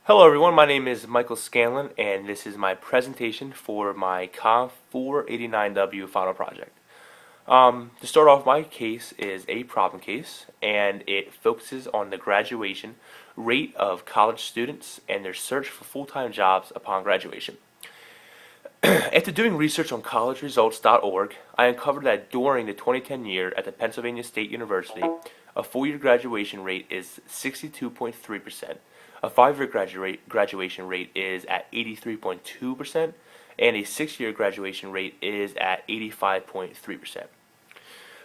Hello everyone, my name is Michael Scanlon and this is my presentation for my Comm 489W final project. To start off, my case is a problem case and it focuses on the graduation rate of college students and their search for full-time jobs upon graduation. After doing research on collegeresults.org, I uncovered that during the 2010 year at the Pennsylvania State University, a four-year graduation rate is 62.3%, a five-year graduation rate is at 83.2%, and a six-year graduation rate is at 85.3%.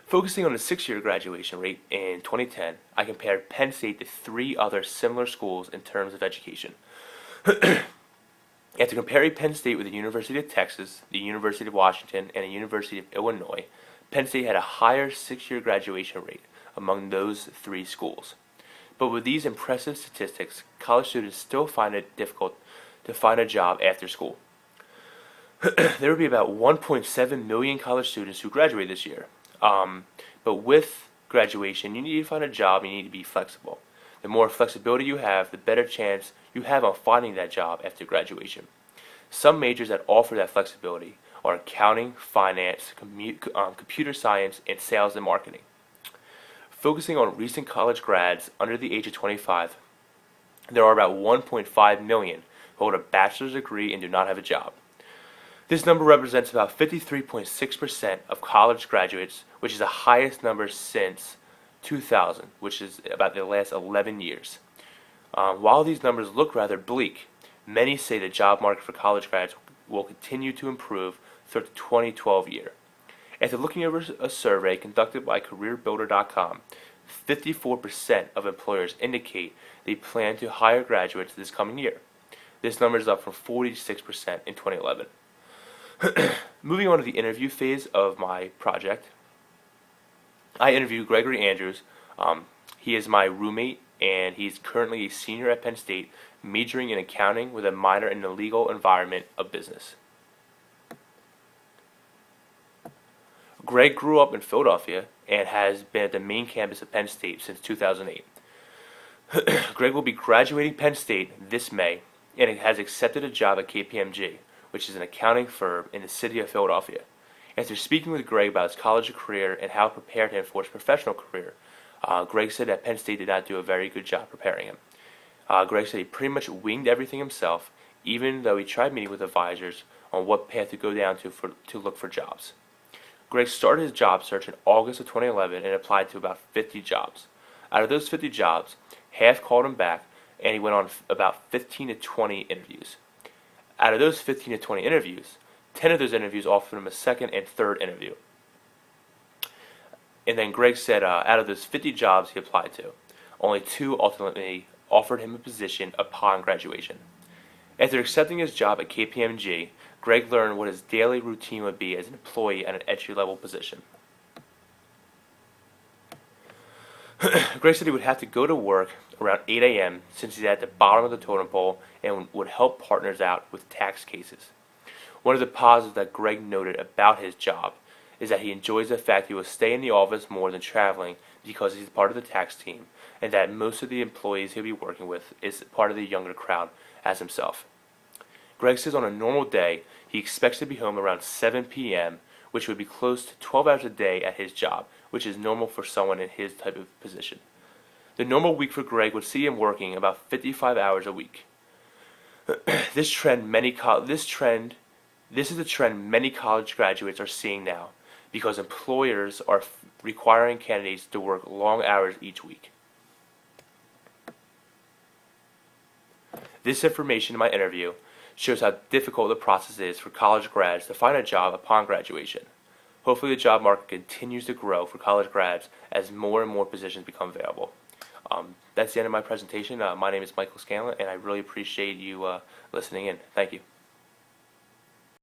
Focusing on the six-year graduation rate in 2010, I compared Penn State to three other similar schools in terms of education. After comparing Penn State with the University of Texas, the University of Washington, and the University of Illinois, Penn State had a higher six-year graduation rate among those three schools. But with these impressive statistics, college students still find it difficult to find a job after school. There will be about 1.7 million college students who graduate this year. But with graduation, you need to find a job, you need to be flexible. The more flexibility you have, the better chance you have on finding that job after graduation. Some majors that offer that flexibility are accounting, finance, computer science, and sales and marketing. Focusing on recent college grads under the age of 25, there are about 1.5 million who hold a bachelor's degree and do not have a job. This number represents about 53.6% of college graduates, which is the highest number since 2000, which is about the last 11 years. While these numbers look rather bleak, many say the job market for college grads will continue to improve through the 2012 year. After looking over a survey conducted by CareerBuilder.com, 54% of employers indicate they plan to hire graduates this coming year. This number is up from 46% in 2011. Moving on to the interview phase of my project, I interviewed Gregory Andrews. He is my roommate and he's currently a senior at Penn State, majoring in accounting with a minor in the legal environment of business. Greg grew up in Philadelphia and has been at the main campus of Penn State since 2008. Greg will be graduating Penn State this May and has accepted a job at KPMG, which is an accounting firm in the city of Philadelphia. After speaking with Greg about his college career and how it prepared him for his professional career, Greg said that Penn State did not do a very good job preparing him. Greg said he pretty much winged everything himself, even though he tried meeting with advisors on what path to go down to look for jobs. Greg started his job search in August of 2011 and applied to about 50 jobs. Out of those 50 jobs, half called him back, and he went on about 15 to 20 interviews. Out of those 15 to 20 interviews, 10 of those interviews offered him a second and third interview. And then Greg said out of those 50 jobs he applied to, only two ultimately offered him a position upon graduation. After accepting his job at KPMG, Greg learned what his daily routine would be as an employee at an entry-level position. Greg said he would have to go to work around 8 a.m. since he's at the bottom of the totem pole and would help partners out with tax cases. One of the positives that Greg noted about his job is that he enjoys the fact he will stay in the office more than traveling because he's part of the tax team, and that most of the employees he'll be working with is part of the younger crowd as himself. Greg says on a normal day, he expects to be home around 7 p.m., which would be close to 12 hours a day at his job, which is normal for someone in his type of position. The normal week for Greg would see him working about 55 hours a week. This is the trend many college graduates are seeing now, because employers are requiring candidates to work long hours each week. This information in my interview shows how difficult the process is for college grads to find a job upon graduation. Hopefully the job market continues to grow for college grads as more and more positions become available. That's the end of my presentation. My name is Michael Scanlon, and I really appreciate you listening in. Thank you.